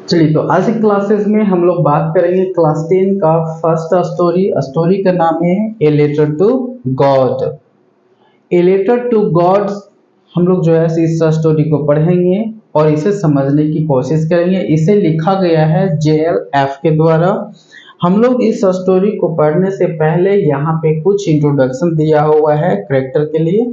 चलिए, तो आज की क्लासेस में हम लोग बात करेंगे क्लास 10 का फर्स्ट स्टोरी का नाम है a letter to God. A letter to God हम लोग जो है इस स्टोरी को पढ़ेंगे और इसे समझने की कोशिश करेंगे। इसे लिखा गया है JLF के द्वारा। हम लोग इस स्टोरी को पढ़ने से पहले यहाँ पे कुछ इंट्रोडक्शन दिया हुआ है कैरेक्टर के लिए।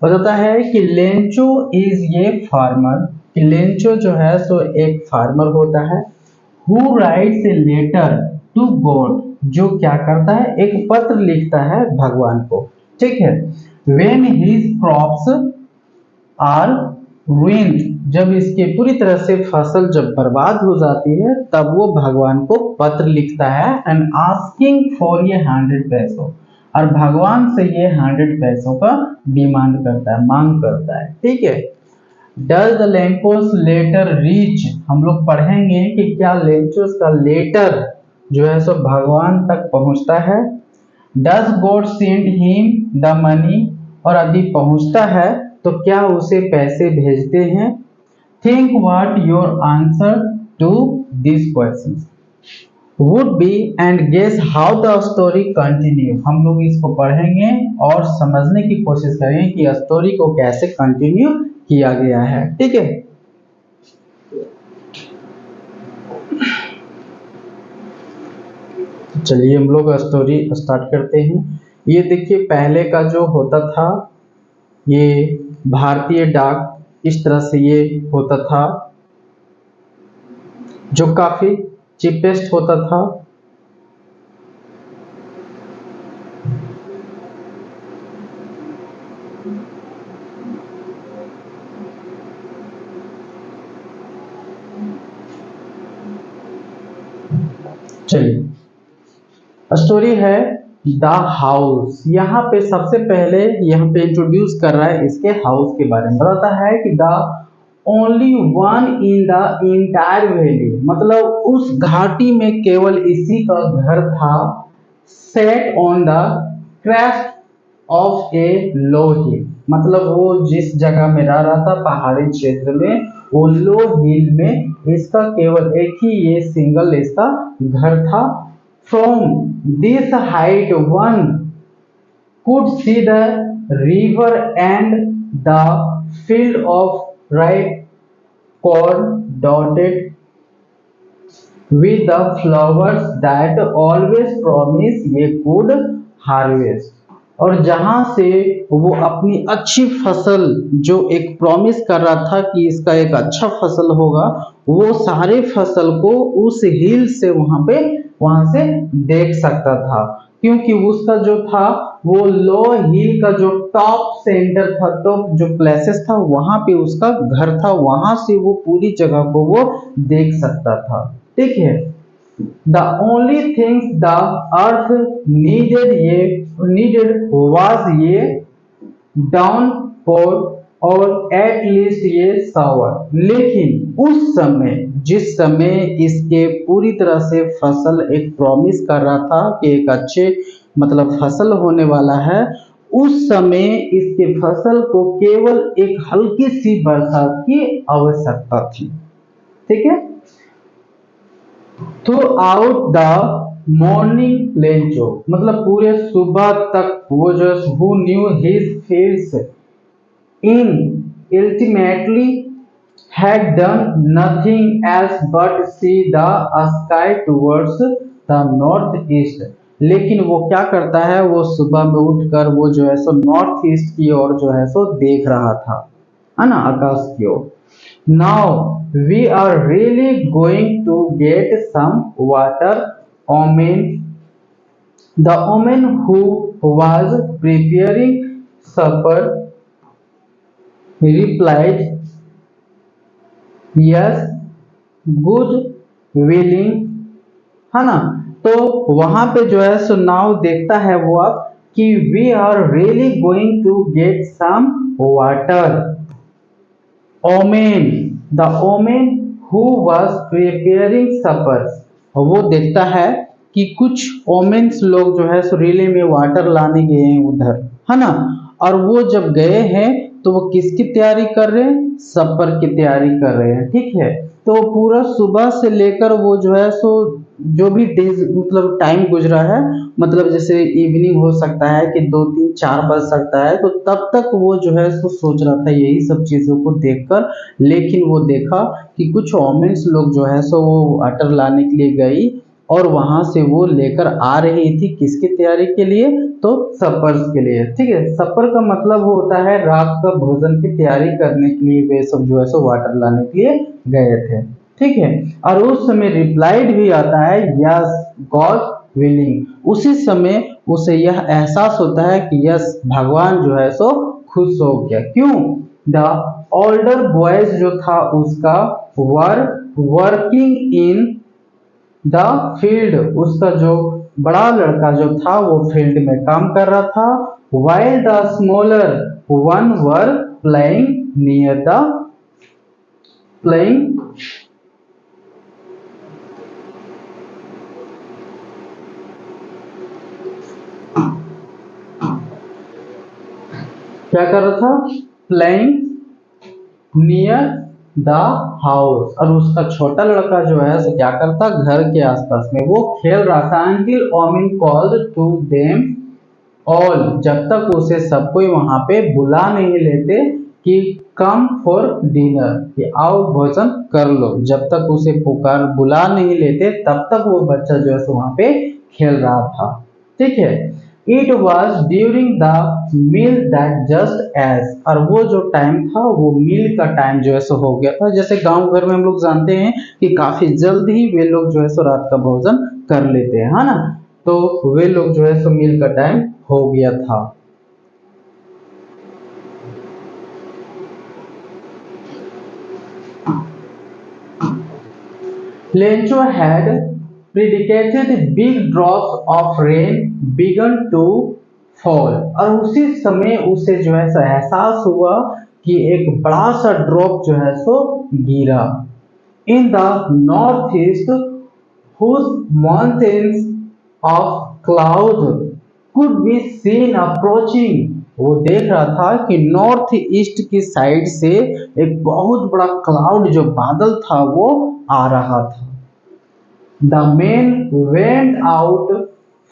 बताता है कि लेंचो इज ये फार्मर, कि लेंचो जो है सो एक फार्मर होता है। Who writes a letter to God, जो क्या करता है, एक पत्र लिखता है भगवान को। ठीक है। When his crops are ruined, जब इसके पूरी तरह से फसल जब बर्बाद हो जाती है तब वो भगवान को पत्र लिखता है एंड आस्किंग फॉर ये 100 पैसों, और भगवान से ये 100 पैसों का डिमांड करता है, मांग करता है। ठीक है। डज द लेंचोस लेटर रीच, हम लोग पढ़ेंगे कि क्या लेंचोस का लेटर जो है सो भगवान तक पहुंचता है। Does God send him the money, और यदि पहुंचता है तो क्या उसे पैसे भेजते हैं। Think what your answer to this question would be and guess how the story continue. हम लोग इसको पढ़ेंगे और समझने की कोशिश करेंगे कि स्टोरी को कैसे कंटिन्यू किया गया है। ठीक है। चलिए हम लोग स्टोरी स्टार्ट करते हैं। ये देखिए, पहले का जो होता था ये भारतीय डाक, इस तरह से ये होता था जो काफी चीपेस्ट होता था। चलिए, स्टोरी है द हाउस। यहाँ पे सबसे पहले यहाँ पे इंट्रोड्यूस कर रहा है इसके हाउस के बारे में। बताता है कि the only one in the entire valley, मतलब उस घाटी में केवल इसी का घर था। Set on the crest of a low hill, मतलब वो जिस जगह में रह रहा था पहाड़ी क्षेत्र में, वो लो हिल में इसका केवल एक ही ये सिंगल इसका घर था। From this height one could see the river and the field of ripe corn dotted with the flowers that always promise a good harvest। और जहां से वो अपनी अच्छी फसल जो एक प्रॉमिस कर रहा था कि इसका एक अच्छा फसल होगा, वो सारे फसल को उस हिल से वहां से देख सकता था, क्योंकि उसका जो था वो लो हिल का जो टॉप सेंटर था, टॉप जो प्लेसेस था वहां पे उसका घर था, वहां से वो पूरी जगह को वो देख सकता था। ठीक है। The only things the earth needed was ये downpour और एट लीस्ट ये सावर। लेकिन उस समय, जिस समय इसके पूरी तरह से फसल एक प्रॉमिस कर रहा था कि एक अच्छे मतलब फसल होने वाला है, उस समय इसके फसल को केवल एक हल्की सी बरसात की आवश्यकता थी। ठीक है। Through out the morning Lencho, मतलब पूरे सुबह तक वो जो who knew his face in ultimately had done nothing else but see the sky towards the north east। लेकिन वो क्या करता है, वो सुबह में उठकर वो जो है सो नॉर्थ ईस्ट की ओर जो है सो देख रहा था, है ना, आकाश की ओर। Now we are really going to get some water, omen। The woman who was preparing supper replied, yes, good willing, है ना। तो वहां पे जो है सो नाउ देखता है वो अब कि we are really going to get some water. Woman, the woman who was preparing supper, वो देखता है कि कुछ ओमेन्स लोग जो है सो रिले में वाटर लाने गए हैं उधर, है ना। और वो जब गए हैं तो वो किसकी तैयारी कर रहे हैं, सपर की तैयारी कर रहे हैं। ठीक है, तो पूरा सुबह से लेकर वो जो है सो जो भी डेज मतलब टाइम गुजरा है, मतलब जैसे इवनिंग हो सकता है कि 2 3 4 बज सकता है, तो तब तक वो जो है सो सोच रहा था यही सब चीजों को देखकर। लेकिन वो देखा कि कुछ वोमेन्स लोग जो है सो वो वाटर लाने के लिए गई और वहां से वो लेकर आ रही थी किसकी तैयारी के लिए, तो सपर्स के लिए। ठीक है, सपर का मतलब होता है रात का भोजन की तैयारी करने के लिए वे सब जो है सो वाटर लाने के लिए गए थे। ठीक है, और उस समय रिप्लाइड भी आता है यस गॉड विलिंग। उसी समय उसे यह एहसास होता है कि यस भगवान जो है सो खुश हो गया। क्यों? द ओल्डर बॉयज जो था उसका वर्किंग इन द फील्ड, उसका जो बड़ा लड़का जो था वो फील्ड में काम कर रहा था। While the smaller one were playing near the playing, क्या कर रहा था, प्लेइंग नियर द हाउस। और उसका छोटा लड़का जो है सो क्या करता, घर के आसपास में वो खेल रहा था। Until woman called to them all, जब तक उसे सब कोई वहां पे बुला नहीं लेते कि कम फॉर डिनर, कि आओ भोजन कर लो। जब तक उसे पुकार बुला नहीं लेते तब तक वो बच्चा जो है सो वहां पे खेल रहा था। ठीक है, it was during the meal that just as, और वो जो टाइम था वो मील का टाइम जो है सो हो गया था। जैसे गांव घर में हम लोग जानते हैं कि काफी जल्द ही वे लोग जो है सो रात का भोजन कर लेते हैं, है ना। तो वे लोग जो है सो मील का टाइम हो गया था। Lencho had predicated big drops of rain began to fall, और उसी समय उसे जो है सो एहसास हुआ कि एक बड़ा सा ड्रॉप जो है सो गिरा। In the north east whose mountains of cloud could be seen approaching, वो देख रहा था कि नॉर्थ ईस्ट की साइड से एक बहुत बड़ा क्लाउड जो बादल था वो आ रहा था। The man went out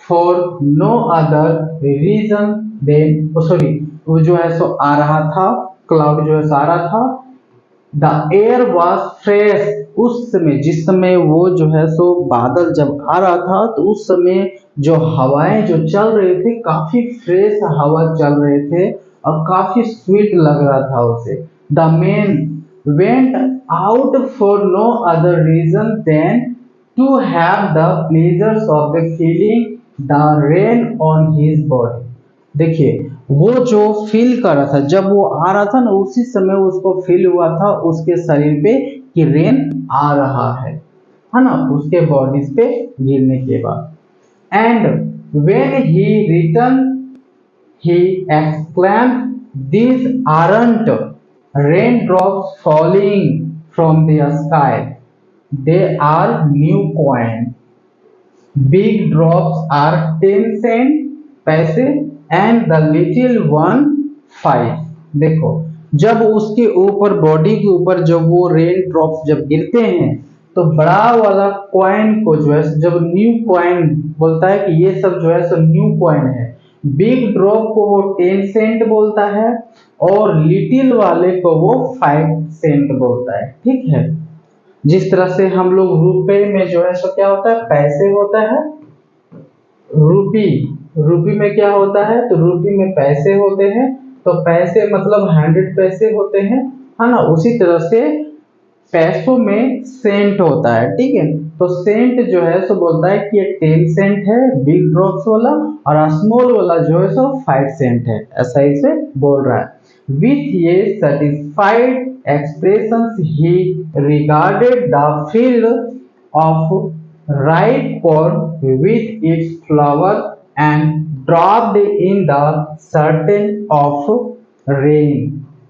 for no other reason than, sorry, वो जो है सो आ रहा था, क्लाउड जो है सो आ रहा था। द एयर वॉज फ्रेश, उस समय जिस समय वो जो है सो बादल जब आ रहा था तो उस समय जो हवाएं जो चल रहे थे काफी फ्रेश हवा चल रहे थे और काफी स्वीट लग रहा था उसे। The man went out for no other reason than to have the pleasures of the feeling the rain on his body. देखिए, वो जो फील कर रहा था जब वो आ रहा था ना, उसी समय उसको फील हुआ था उसके शरीर पे कि रेन आ रहा है ना, उसके बॉडी पे गिरने के बाद। And when he return he exclaimed, these aren't rain drops falling from the sky, they are new coin, big drops are 10 cent pieces and the little one 5। देखो, जब उसके ऊपर बॉडी के ऊपर जब वो रेन ड्रॉप्स जब गिरते हैं तो बड़ा वाला कॉइन को जो है जब न्यू कॉइन बोलता है कि ये सब जो है सो न्यू कॉइन है। बिग ड्रॉप को वो 10 सेंट बोलता है और लिटिल वाले को वो 5 सेंट बोलता है। ठीक है, जिस तरह से हम लोग रुपए में जो है सो क्या होता है, पैसे होता है, रूपी, रूपी में क्या होता है, तो रूपी में पैसे होते हैं, तो पैसे मतलब 100 पैसे होते हैं, है ना। उसी तरह से पैसों में सेंट होता है। ठीक है, तो सेंट जो है सो बोलता है कि ये 10 सेंट है बिग ड्रॉप्स वाला, और स्मॉल वाला जो है सो 5 सेंट है, ऐसा ही से बोल रहा है। विथ ये satisfied expressions he regarded the field of ripe corn with its flower and dropped in the certain of rain।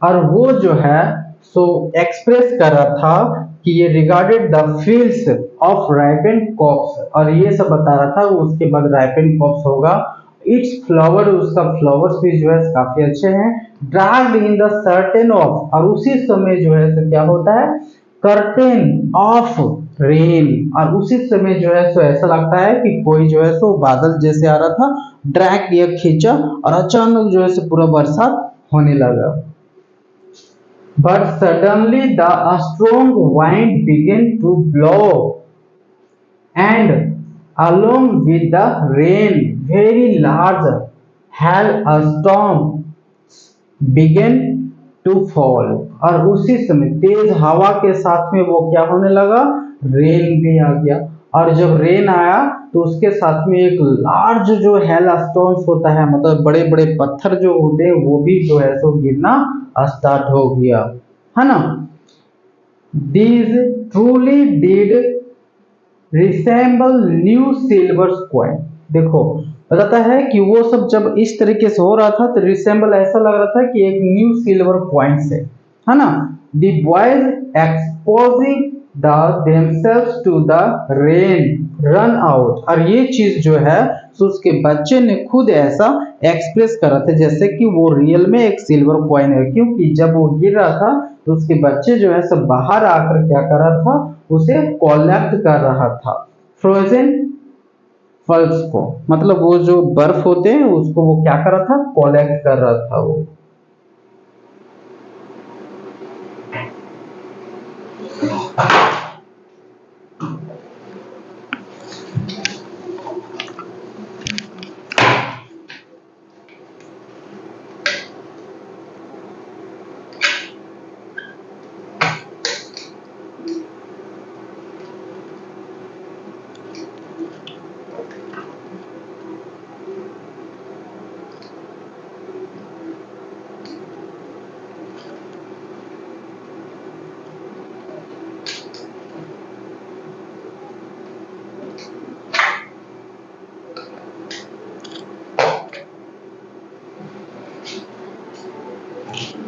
और वो जो है सो एक्सप्रेस कर रहा था कि ये regarded the fields of ripened crops, और ये सब बता रहा था उसके बाद राइपेंड क्रॉप्स होगा। इट्स फ्लावर, उसका फ्लावर्स भी जो है काफी अच्छे हैं। Dragged in the certain of, और उसी समय जो है सो क्या होता है, कर्टेन ऑफ रेन, और उसी समय जो है सो ऐसा लगता है कि कोई जो है सो बादल जैसे आ रहा था, ड्रैग किया, खींचा, और अचानक जो है सो पूरा बरसात होने लगा। But suddenly the a strong wind began to blow, and along with the rain, very large hailstones began to fall। और उसी समय तेज हवा के साथ में वो क्या होने लगा, रेन भी आ गया। और जब रेन आया तो उसके साथ में एक लार्ज जो हेलस्टोन्स होता है, मतलब बड़े बड़े पत्थर जो होते हैं, वो भी जो है सो गिरना स्टार्ट हो गया, है ना। These truly did resemble new silver coin। देखो बताता है कि वो सब जब इस तरीके से हो रहा था तो रिसेंबल ऐसा लग रहा था कि एक न्यू सिल्वर कॉइन से, है ना। The boys exposing themselves to the rain run out। और ये चीज जो है तो उसके बच्चे ने खुद ऐसा एक्सप्रेस करा था जैसे कि वो रियल में एक सिल्वर कॉइन है, क्योंकि जब वो गिर रहा था तो उसके बच्चे जो है सब बाहर आकर क्या कर रहा था, उसे कलेक्ट कर रहा था। फ्रोजन फल्स को, मतलब वो जो बर्फ होते हैं उसको वो क्या कर रहा था, कलेक्ट कर रहा था वो।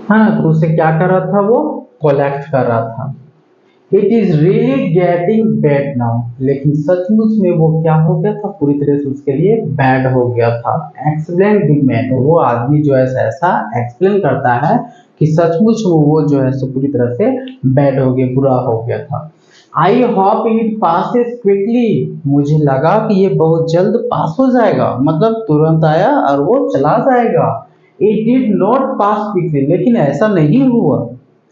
हाँ, तो उसे क्या कर रहा था, वो कलेक्ट कर रहा था। It is really getting bad now. लेकिन सचमुच में वो क्या हो गया था, पूरी तरह से उसके लिए बैड हो गया था। एक्सप्लेन बिग मैन, वो आदमी जो है ऐसा एक्सप्लेन करता है कि सचमुच में वो जो है पूरी तरह से बैड हो गया, बुरा हो गया था। I hope it passes quickly, मुझे लगा कि ये बहुत जल्द पास हो जाएगा, मतलब तुरंत आया और वो चला जाएगा। It did not pass quickly, लेकिन ऐसा नहीं हुआ,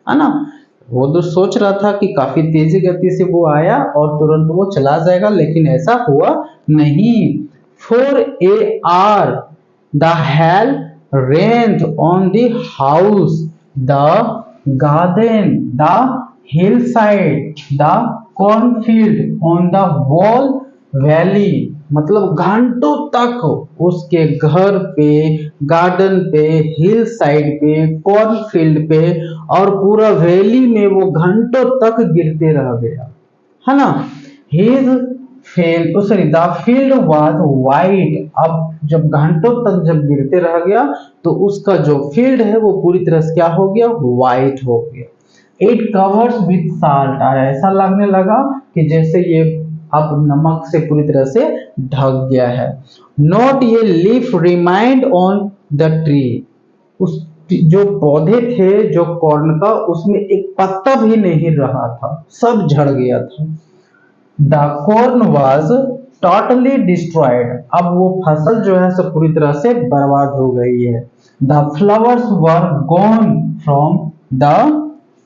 है ना। वो तो सोच रहा था कि काफी तेजी गति से वो आया और तुरंत वो चला जाएगा, लेकिन ऐसा हुआ नहीं। For an hour the hail rained on the house, the garden, the hillside, the cornfield, on the whole valley. मतलब घंटों तक उसके घर पे, गार्डन पे, हिल साइड पे, कॉर्नफील्ड पे और पूरा वैली में वो घंटों तक गिरते रह गया, है ना। His field, sorry, the field was white. अब जब घंटों तक जब गिरते रह गया तो उसका जो फील्ड है वो पूरी तरह से क्या हो गया, वाइट हो गया। इट कवर्स विथ साल्ट, और ऐसा लगने लगा कि जैसे ये अब नमक से पूरी तरह से ढक गया है। नॉट ये leaf remind on the tree, उस जो पौधे थे जो कॉर्न का, उसमें एक पत्ता भी नहीं रहा था, सब झड़ गया था। The corn was totally destroyed, अब वो फसल जो है सब पूरी तरह से बर्बाद हो गई है। The flowers were gone from the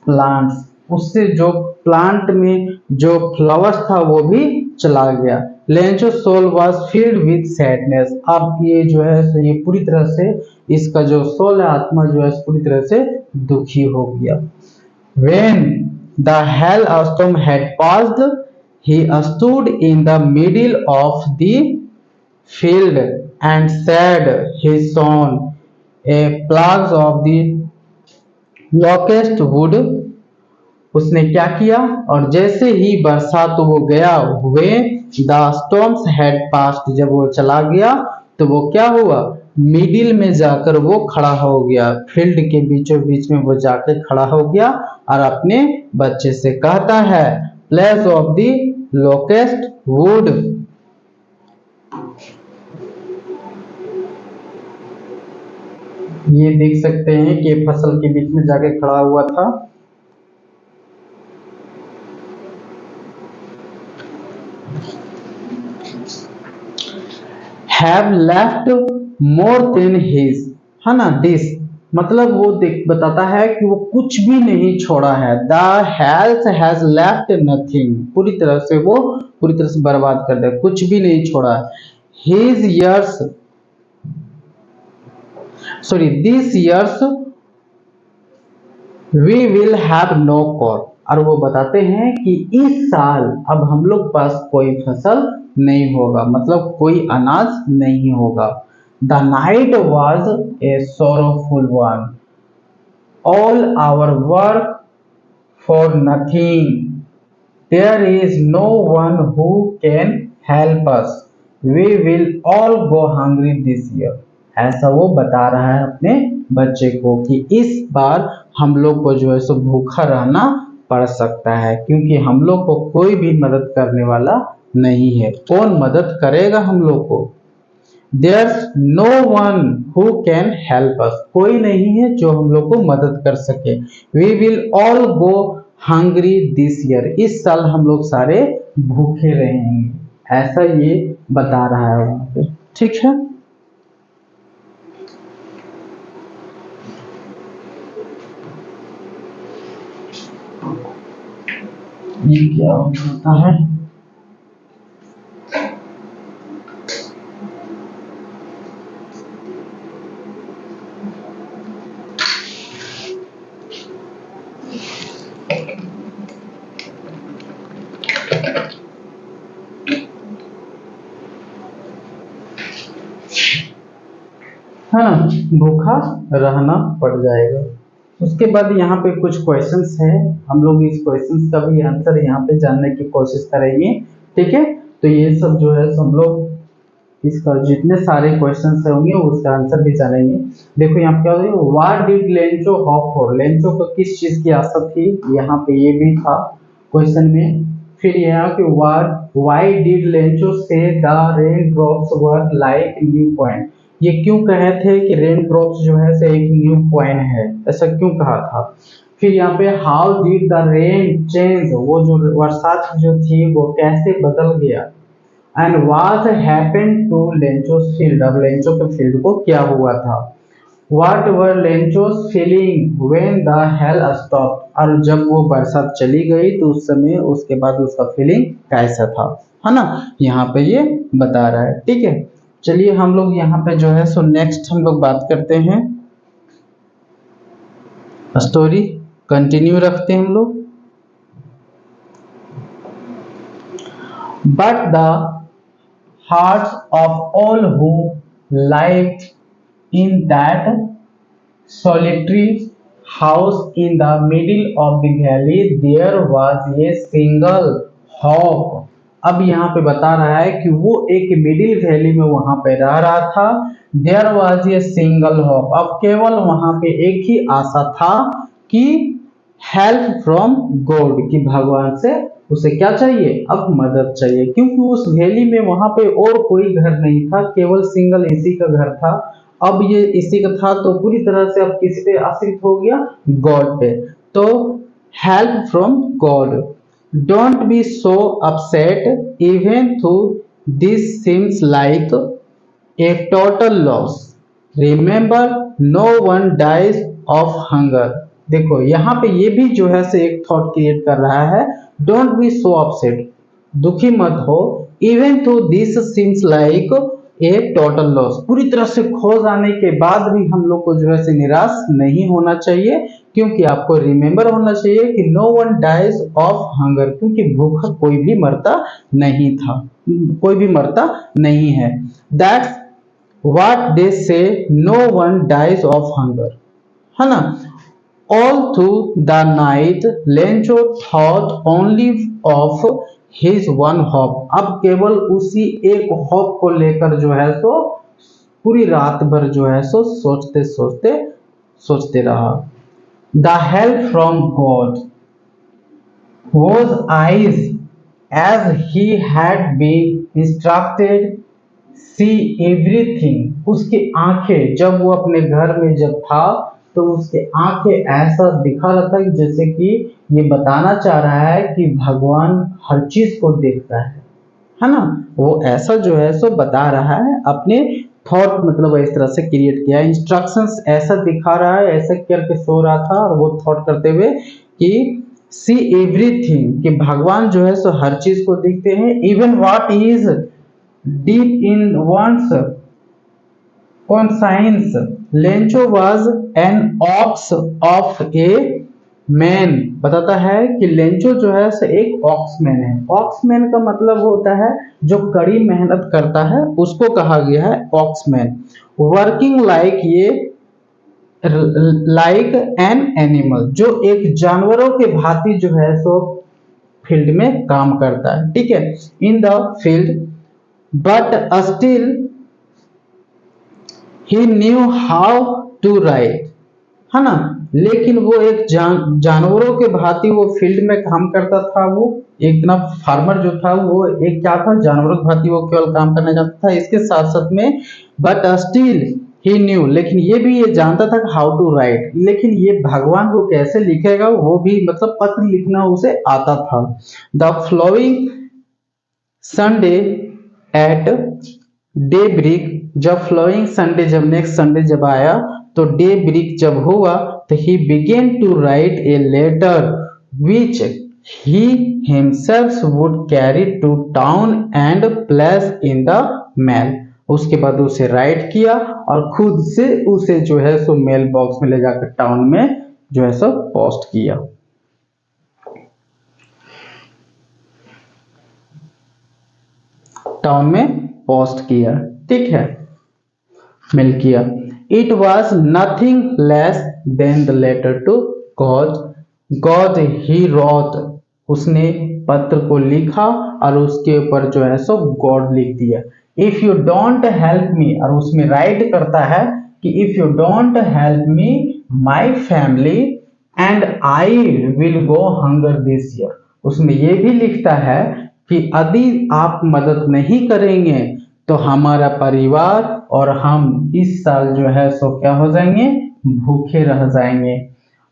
plants, उससे जो प्लांट में जो फ्लावर्स था वो भी चला गया। Lencho soul was filled with sadness, अब ये जो है ये पूरी तरह से इसका जो सोल है, आत्मा जो है पूरी तरह से दुखी हो गया। When the hailstorm had passed, he stood in the middle of the field and said, his son, a plague of the locust would। उसने क्या किया, और जैसे ही बरसात वो गया हुए, द स्टॉर्म्स हैड पास्ड, जब वो चला गया तो वो क्या हुआ, मिडिल में जाकर वो खड़ा हो गया, फील्ड के बीचों बीच में वो जाकर खड़ा हो गया और अपने बच्चे से कहता है, प्लेस ऑफ द लोकेस्ट वुड। ये देख सकते हैं कि फसल के बीच में जाके खड़ा हुआ था। Have left more than his, है ना, दिस मतलब वो बताता है कि वो कुछ भी नहीं छोड़ा है। The health has left nothing, पूरी तरह से वो पूरी तरह से बर्बाद कर दिया, कुछ भी नहीं छोड़ा। His years sorry this years we will have no corn, और वो बताते हैं कि इस साल अब हम लोग पास कोई फसल नहीं होगा, मतलब कोई अनाज नहीं होगा। The night was a sorrowful one, all our work for nothing, there is no one who can help us, we will all go hungry this year. ऐसा वो बता रहा है अपने बच्चे को कि इस बार हम लोग को जो है सो भूखा रहना पड़ सकता है, क्योंकि हम लोग को कोई भी मदद करने वाला नहीं है। कौन मदद करेगा हम लोग को? There's no one who can help us, कोई नहीं है जो हम लोग को मदद कर सके। We will all go hungry this year, इस साल हम लोग सारे भूखे रहेंगे, ऐसा ये बता रहा है वहां पे। ठीक है, ये क्या होता है? है ना, भूखा रहना पड़ जाएगा। उसके बाद यहाँ पे कुछ क्वेश्चंस है, हम लोग इस क्वेश्चंस का भी आंसर यहाँ पे जानने की कोशिश करेंगे। ठीक है, तो ये सब जो है हम लोग इसका जितने सारे क्वेश्चंस होंगे उसका आंसर भी जानेंगे। देखो यहाँ पे क्या होता है, what did Lencho hop for, Lencho को किस चीज की आशा थी, यहाँ पे ये भी था क्वेश्चन में। फिर यहाँ पे व्हाई डिड लेंचो से the rain drops were like new point, ये क्यों कहे थे कि रेन ड्रॉप्स जो है से एक न्यू पॉइंट है, ऐसा क्यों कहा था। फिर यहाँ पे how did the rain change, वो जो बरसात जो थी वो कैसे बदल गया। And what happened to Lencho's field, अब लेंचो के फील्ड को क्या हुआ था। What were Lencho's feeling when the hail stop, और जब वो बरसात चली गई तो उस समय उसके बाद उसका फीलिंग कैसा था, है ना, यहाँ पे ये बता रहा है। ठीक है, चलिए हम लोग यहाँ पे जो है सो नेक्स्ट हम लोग बात करते हैं, स्टोरी कंटिन्यू रखते हैं हम लोग। But the hearts of all who lived in that solitary house in the middle of the valley, there was a single hope, अब यहाँ पे बता रहा है कि वो एक मिडिल वैली में वहां पे रह रहा था। There was a single hope, अब केवल वहां पे एक ही आशा था कि हेल्प फ्रॉम गॉड, कि भगवान से उसे क्या चाहिए, अब मदद चाहिए, क्योंकि उस वैली में वहां पे और कोई घर नहीं था, केवल सिंगल इसी का घर था। अब ये इसी का था तो पूरी तरह से अब किस पे आश्रित हो गया, गॉड पे। तो help from God, don't be so upset even though this seems like a total loss, remember no one dies of hunger. देखो यहाँ पे ये भी जो है से एक थॉट क्रिएट कर रहा है, डोंट बी सो अपसेट, दुखी मत हो, इवन तो this seems like a total loss, पूरी तरह से खो जाने के बाद भी हम लोग को जो है से निराश नहीं होना चाहिए, क्योंकि आपको रिमेंबर होना चाहिए कि no one dies of hunger, क्योंकि भूखा कोई भी मरता नहीं था, कोई भी मरता नहीं है। That's what they say, no one dies of hunger, है ना। All through the night, Lencho thought only of his one hope, अब केवल उसी एक होप को लेकर जो है सो पूरी रात भर जो है सो सोचते सोचते सोचते रहा। The help from God was eyes as he had been instructed see everything, उसकी आंखें, जब वो अपने घर में जब था तो उसके आंखें ऐसा दिखा रहा था जैसे कि ये बताना चाह रहा है कि भगवान हर चीज को देखता है ना। वो ऐसा जो है सो बता रहा है, अपने थॉट मतलब इस तरह से क्रिएट किया, इंस्ट्रक्शंस ऐसा दिखा रहा है, ऐसा करके सो रहा था और वो थॉट करते हुए कि सी एवरीथिंग, कि भगवान जो है सो हर चीज को देखते हैं, even what is deep in one's conscience. Lencho was an ox of a man, बताता है कि लेंचो जो है से एक ऑक्समैन है। ऑक्समैन का मतलब होता है जो कड़ी मेहनत करता है, उसको कहा गया है ऑक्समैन। वर्किंग लाइक, ये लाइक एन एनिमल, जो एक जानवरों के भांति जो है सो फील्ड में काम करता है, ठीक है, in the field, but still he knew how to write, है ना। लेकिन वो एक जानवरों के भांति वो फील्ड में काम करता था। वो एक ना फार्मर जो था वो एक क्या था, जानवरों के भांति वो केवल काम करना चाहता था। इसके साथ साथ में बट स्टिल ही न्यू, लेकिन ये भी ये जानता था हाउ टू राइट, लेकिन ये भगवान को कैसे लिखेगा वो भी मतलब पत्र लिखना उसे आता था। The following Sunday at daybreak, जब फ्लोइंग संडे, जब नेक्स्ट संडे जब आया तो डे ब्रिक जब हुआ तो he began to write a letter which he himself would carry to town and place in the mail. उसके बाद उसे राइट किया और खुद से उसे जो है सो मेल बॉक्स में ले जाकर टाउन में जो है सो पोस्ट किया। टाउन में पोस्ट किया, ठीक है, मेल किया। It was nothing less than the letter to God, God he wrote, उसने पत्र को लिखा और उसके ऊपर जो है सो गॉड लिख दिया। If you don't help me, और उसमें राइट करता है कि if you don't help me my family and I will go hunger this year, उसमें ये भी लिखता है कि यदि आप मदद नहीं करेंगे तो हमारा परिवार और हम इस साल जो है सो क्या हो जाएंगे, भूखे रह जाएंगे।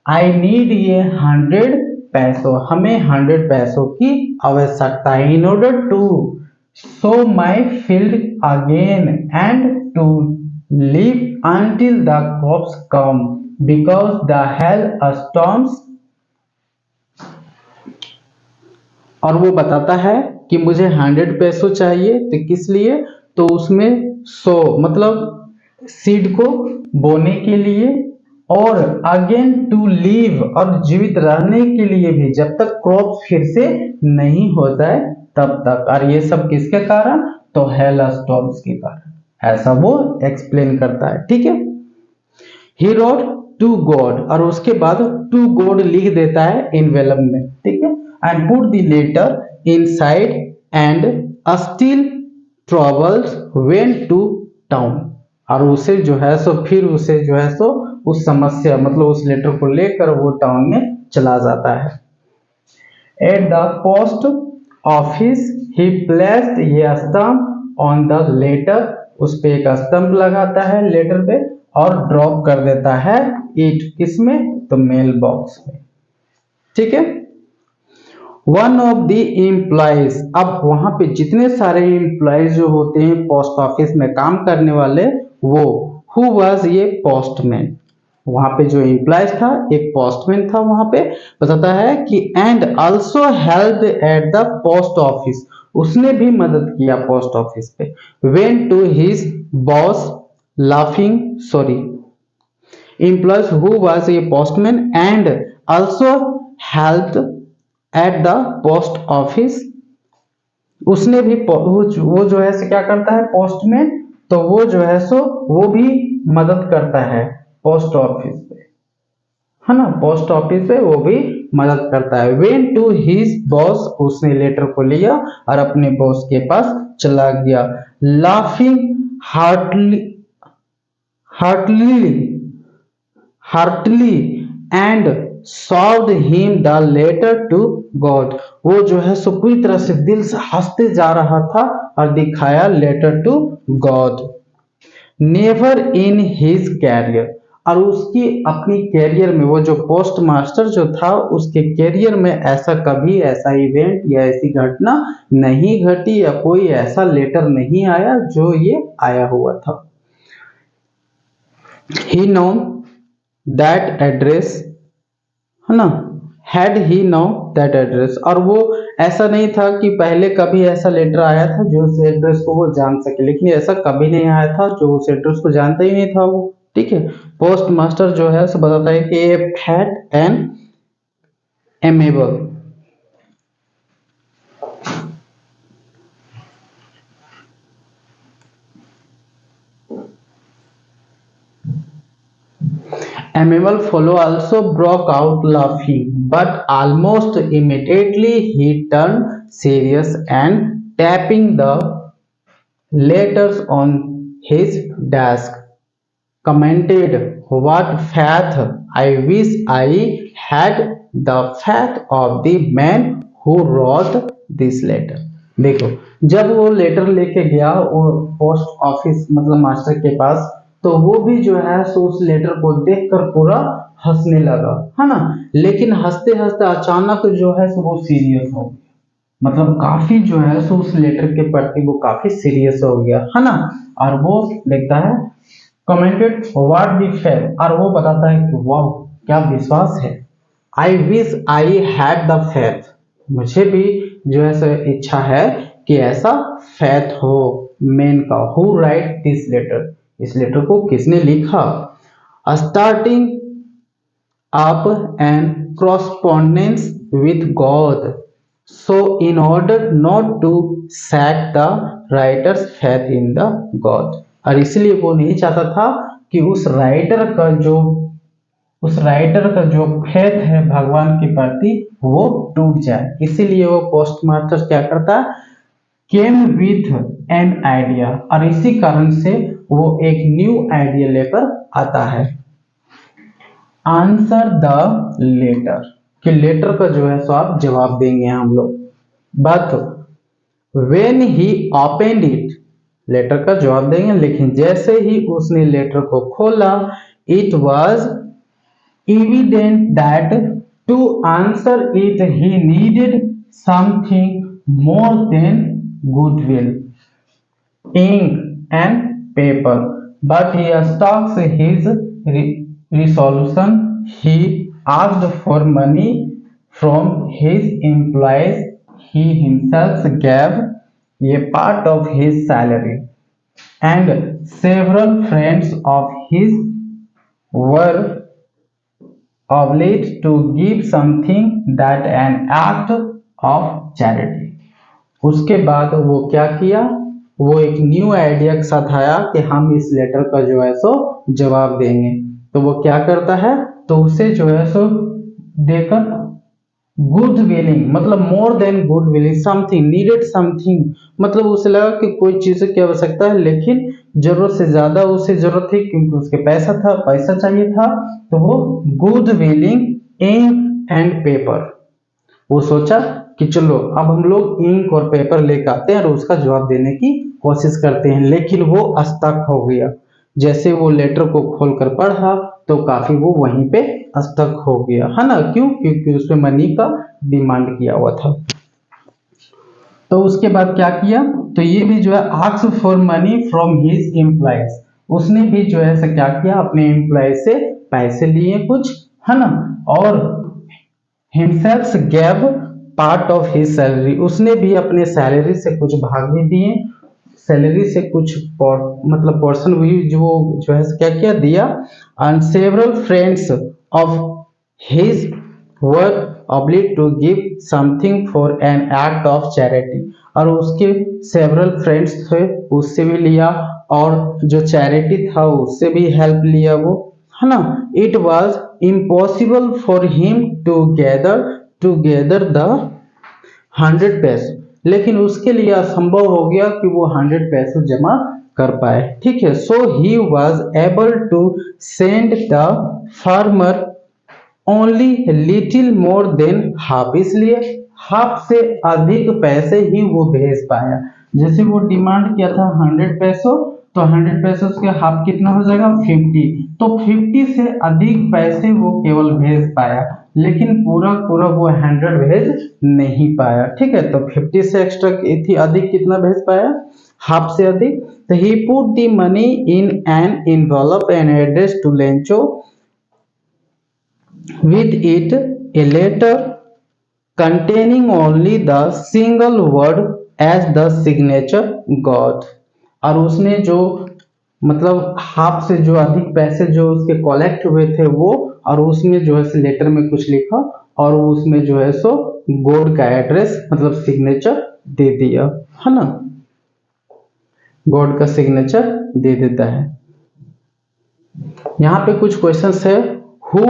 आई नीड ये 100 पैसों, हमें 100 पैसों की आवश्यकता है। In order to sow my field again and to live until the crops come because the hail storms, और वो बताता है कि मुझे 100 पैसों चाहिए, तो किस लिए, तो उसमें 100 मतलब सीड को बोने के लिए, और अगेन टू लीव, और जीवित रहने के लिए भी, जब तक क्रॉप फिर से नहीं हो जाए तब तक। और ये सब किसके कारण, तो हेल स्टॉर्म्स के कारण, ऐसा वो एक्सप्लेन करता है, ठीक है। ही रोट टू गॉड, और उसके बाद टू गॉड लिख देता है इनवेलप में, ठीक है, and put the letter inside and still troubled went to town, और उसे जो है सो फिर उसे जो है सो उस समस्या मतलब उस लेटर को लेकर वो टाउन में चला जाता है। At the post office he placed a stamp on the letter, उस पे एक स्टंप लगाता है लेटर पे और ड्रॉप कर देता है इट किसमें, तो मेल बॉक्स में, ठीक है। वन ऑफ द एम्प्लॉइज, अब वहां पे जितने सारे एम्प्लॉइज जो होते हैं पोस्ट ऑफिस में काम करने वाले, वो हु वाज ये पोस्टमैन, वहां पे जो एम्प्लॉइज था एक पोस्टमैन था वहां पे, बताता है कि and also help at the post office, उसने भी मदद किया पोस्ट ऑफिस पे। Went to his boss laughing, sorry, employees who was a postman and also help at the post office, उसने भी वो जो है से क्या करता है पोस्टमैन, तो वो जो है सो वो भी मदद करता है पोस्ट ऑफिस पे, है ना, पोस्ट ऑफिस पे वो भी मदद करता है। वेन टू हिज बॉस, उसने लेटर को लिया और अपने बॉस के पास चला गया। Laughing heartily heartily heartily and served him the letter to God, वो जो है सो पूरी तरह से दिल से हंसते जा रहा था और दिखाया letter to God. Never in his career, और उसकी अपनी कैरियर में, वो जो पोस्ट मास्टर जो था उसके कैरियर में ऐसा कभी ऐसा इवेंट या ऐसी घटना नहीं घटी या कोई ऐसा लेटर नहीं आया जो ये आया हुआ था। ही नो दैट एड्रेस, है ना, had he know that address, और वो ऐसा नहीं था कि पहले कभी ऐसा लेटर आया था जो उस एड्रेस को वो जान सके, लेकिन ऐसा कभी नहीं आया था जो उस एड्रेस को जानता ही नहीं था वो। ठीक है, पोस्ट मास्टर जो है उसे बताता है कि ये fat and amiable. Amiable fellow also broke out laughing, but almost immediately he turned serious and tapping the letters on his desk, commented, "What faith! I wish I had the faith of the man who wrote this letter." देखो, जब वो letter लेके गया वो post office मतलब master के पास, तो वो भी जो है सो उस लेटर को देखकर पूरा हंसने लगा, है ना। लेकिन हंसते हंसते अचानक जो है सो वो सीरियस हो गया, मतलब काफी जो है सो उस लेटर के प्रति वो काफी सीरियस हो गया, है ना। और वो देखता है कमेंटेड व्हाट दी फेथ, और वो बताता है कि वाह क्या विश्वास है। I wish I had the faith, मुझे भी जो है सो इच्छा है कि ऐसा फेथ हो मैन का। हु राइट दिस लेटर, इस लेटर को किसने लिखा। Starting up an correspondence with God, so in order not to sack the writer's faith in the God, और इसलिए वो नहीं चाहता था कि उस राइटर का जो फेथ है भगवान के प्रति वो टूट जाए, इसीलिए वो पोस्ट मास्टर क्या करता है, केम विथ एन आइडिया, और इसी कारण से वो एक न्यू आइडिया लेकर आता है। आंसर द लेटर, कि लेटर का जो है सो आप जवाब देंगे हम लोग। But when he opened it, letter का जवाब देंगे, लेकिन जैसे ही उसने लेटर को खोला, it was evident that to answer it he needed something more than goodwill, ink and paper. But he stuck his resolution. He asked for money from his employees. He himself gave a part of his salary, and several friends of his were obliged to give something, that an act of charity. उसके बाद वो क्या किया, वो एक new idea के साथ आया कि हम इस लेटर का जो है सो जवाब देंगे। तो वो क्या करता है, तो उसे जो है सो देकर गुड विलिंग, मतलब more than good willing, something needed something, मतलब उसे लगा कि कोई चीज की आवश्यकता है लेकिन जरूरत से ज्यादा उसे जरूरत थी क्योंकि उसके पैसा चाहिए था, तो वो good willing ink and paper, वो सोचा कि चलो अब हम लोग इंक और पेपर लेकर आते हैं और उसका जवाब देने की कोशिश करते हैं। लेकिन वो अस्तक हो गया, जैसे वो लेटर को खोलकर पढ़ा तो काफी वो वहीं पे अस्तक हो गया, है ना। क्यों, क्योंकि उसमें मनी का डिमांड किया हुआ था। तो उसके बाद क्या किया, तो ये भी जो है ask for money from his employees, उसने भी जो है क्या किया, अपने एम्प्लॉय से पैसे लिए कुछ, है ना। और himself gave part of his salary, उसने भी अपने सैलरी से कुछ भाग भी दिए, सैलरी से कुछ मतलब पोर्शन भी जो है क्या क्या दिया। And several friends of his were obliged to give something for an act of charity, और उसके सेवरल फ्रेंड्स थे उससे भी लिया और जो चैरिटी था उससे भी हेल्प लिया वो, है ना। It was impossible for him to gather the 100 पैसे, लेकिन उसके लिए असंभव हो गया कि वो 100 पैसे जमा कर पाए, ठीक है। So he was able to send the farmer only little more than half, इसलिए हाफ से अधिक पैसे ही वो भेज पाया, जैसे वो डिमांड किया था 100 पैसों, तो 100 पैसों के हाफ कितना हो जाएगा 50। तो 50 से अधिक पैसे वो केवल भेज पाया, लेकिन पूरा पूरा वो 100 भेज नहीं पाया। ठीक है, तो 50 से एक्स्ट्रा थी अधिक कितना भेज पाया, हाफ से अधिक। तो he put the money in an envelope and addressed to Lencho with it a letter containing only the single word as the signature God। और उसने जो मतलब हाफ से जो अधिक पैसे जो उसके कलेक्ट हुए थे वो, और उसमें जो है लेटर में कुछ लिखा और उसमें जो है सो गॉड का एड्रेस मतलब सिग्नेचर दे दिया, है ना, गॉड का सिग्नेचर दे देता है। यहाँ पे कुछ क्वेश्चंस है, हु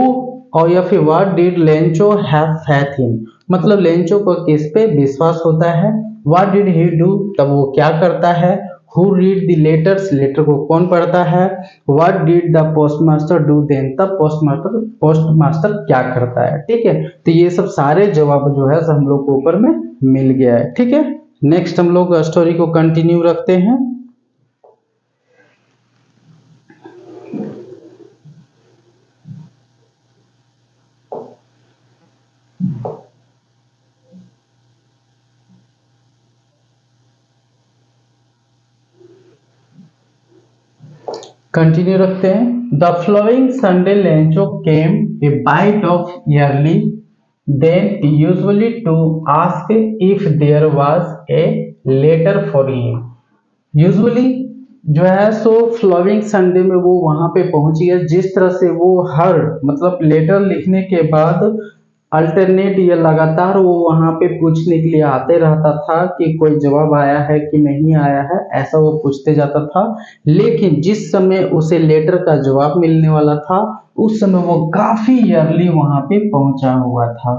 और या फिर what did Lencho have faith in, मतलब लेंचो को किस पे विश्वास होता है। व्हाट डिड ही डू, तब वो क्या करता है। Who read the letters, letter को कौन पढ़ता है। What did the postmaster do then, तब पोस्टमास्टर क्या करता है। ठीक है, तो ये सब सारे जवाब जो है हम लोग को ऊपर में मिल गया है। ठीक है, नेक्स्ट हम लोग स्टोरी को कंटिन्यू रखते हैं। कंटिन्यू रखते हैं। The following Sunday Lencho came a bit of early then usually to ask if there was a letter for him. Usually जो है सो फ्लोइंग संडे में वो वहां पे पहुंची है, जिस तरह से वो हर मतलब लेटर लिखने के बाद अल्टरनेट या लगातार वो वहां पे पूछने के लिए आते रहता था कि कोई जवाब आया है कि नहीं आया है, ऐसा वो पूछते जाता था। लेकिन जिस समय उसे लेटर का जवाब मिलने वाला था उस समय वो काफी अर्ली वहां पे पहुंचा हुआ था।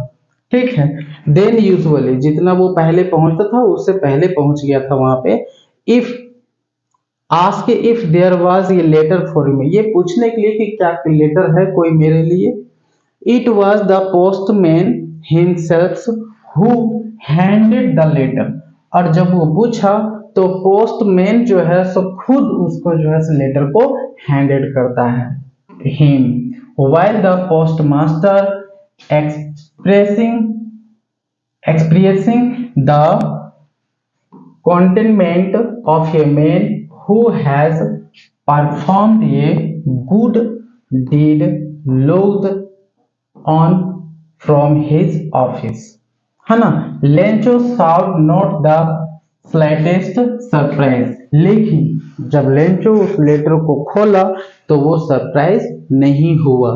ठीक है, देन यूजुअली जितना वो पहले पहुंचता था उससे पहले पहुंच गया था वहां पे। If ask if there was ये लेटर फॉर मी, ये पूछने के लिए कि क्या लेटर है कोई मेरे लिए। It was the postman himself who handed the letter, और जब वो पूछा तो पोस्टमैन जो है सो खुद उसको जो है लेटर को हैंडेड करता है, him. While the postmaster expressing the contentment of a man who has performed a good deed looked on from his office, है ना। Lencho showed not the slightest surprise, लेकिन जब लेंचो उस लेटर को खोला तो वो सरप्राइज नहीं हुआ।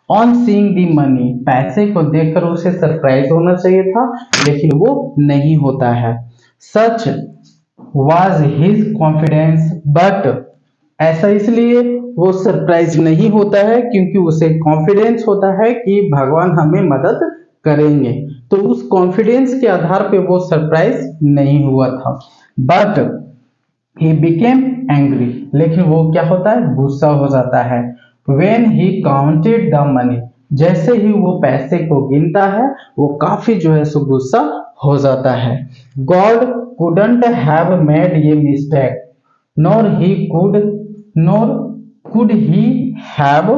ऑन सीइंग द मनी, पैसे को देखकर उसे सरप्राइज होना चाहिए था, लेकिन वो नहीं होता है। सच वाज हिज कॉन्फिडेंस, बट ऐसा इसलिए वो सरप्राइज नहीं होता है क्योंकि उसे कॉन्फिडेंस होता है कि भगवान हमें मदद करेंगे, तो उस कॉन्फिडेंस के आधार पे वो सरप्राइज नहीं हुआ था। बट ही बिकेम एंग्री, लेकिन वो क्या होता है, गुस्सा हो जाता है। When he counted the money, जैसे ही वो पैसे को गिनता है वो काफी जो है सो गुस्सा हो जाता है। God couldn't have made a mistake, nor could he have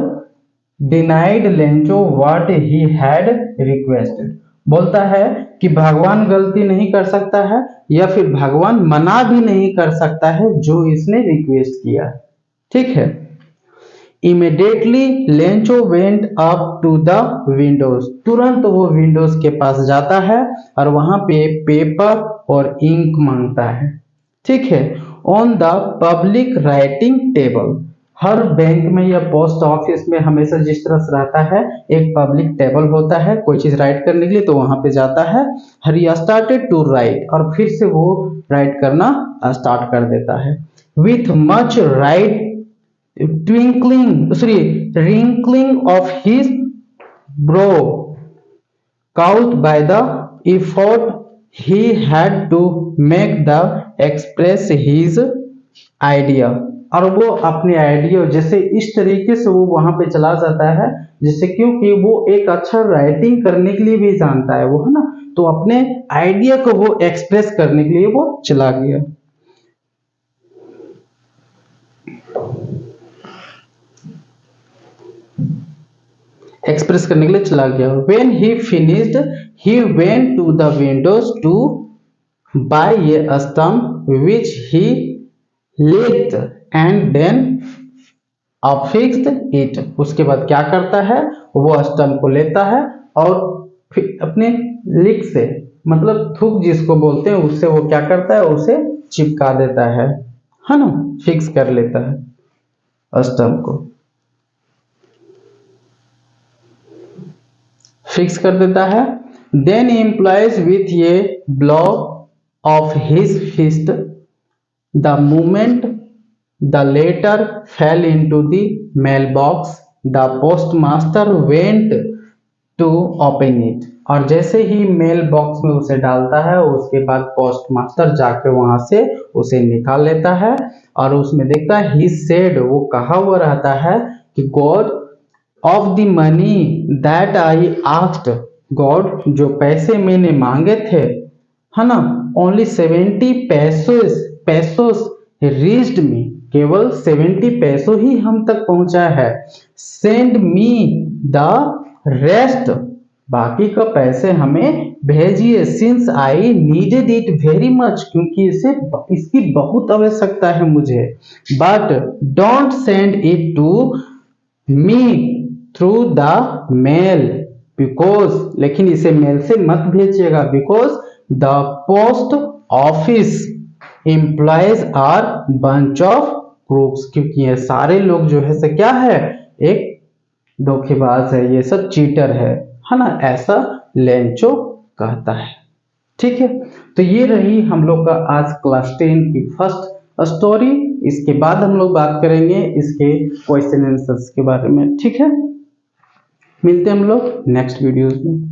denied Lencho what he had requested। बोलता है कि भगवान गलती नहीं कर सकता है या फिर भगवान मना भी नहीं कर सकता है जो इसने रिक्वेस्ट किया। ठीक है, immediately Lencho went up to the windows, तुरंत वो विंडोज के पास जाता है और वहां पे पेपर और इंक मांगता है। ठीक है, on the public writing table, her bank में या पोस्ट ऑफिस में हमेशा जिस तरह से रहता है एक पब्लिक टेबल होता है कोई चीज राइट करने के लिए, तो वहां पे जाता है। हरी स्टार्टेड टू राइट, और फिर से वो राइट करना स्टार्ट कर देता है। With much right wrinkling of his brow caused by the effort he had to make the express his idea, और वो अपने आइडिया जैसे इस तरीके से वो वहां पे चला जाता है जैसे, क्योंकि वो एक अच्छा राइटिंग करने के लिए भी जानता है वो, है ना, तो अपने आइडिया को वो एक्सप्रेस करने के लिए वो चला गया। एक्सप्रेस करने के लिए चला गया। When he finished, he went to the windows to buy a stump which he lit and then affixed it। उसके बाद क्या करता है, वो स्टम्प को लेता है और फिर अपने लिक से, मतलब थूक जिसको बोलते हैं, उससे वो क्या करता है, उसे चिपका देता है ना, फिक्स कर लेता है, स्टम्प को फिक्स कर देता है। Then employs with a blow of his fist the moment the letter fell into the mail box the postmaster went to open it. और जैसे ही मेल बॉक्स में उसे डालता है, उसके बाद पोस्टमास्टर जाके वहां से उसे निकाल लेता है और उसमें देखता है ही सेड, वो कहा हुआ रहता है कि God of the money that I asked, God जो पैसे मैंने मांगे थे, है ना, ओनली 70 पैसोस रीच्ड मी, केवल 70 पैसों ही हम तक पहुंचा है। सेंड मी द रेस्ट, बाकी का पैसे हमें भेजिए। Since I needed it very much, क्योंकि इसकी बहुत आवश्यकता है मुझे। But don't send it to me through the mail because, लेकिन इसे मेल से मत भेजिएगा, because the post office employees are bunch of crooks, क्योंकि ये सारे लोग जो है से क्या है, एक धोखेबाज है, ये सब चीटर है ना, ऐसा लेंचो कहता है। ठीक है, तो ये रही हम लोग का आज क्लास 10 की फर्स्ट स्टोरी। इसके बाद हम लोग बात करेंगे इसके क्वेश्चन आंसर्स के बारे में। ठीक है, मिलते हैं हम लोग नेक्स्ट वीडियोस में।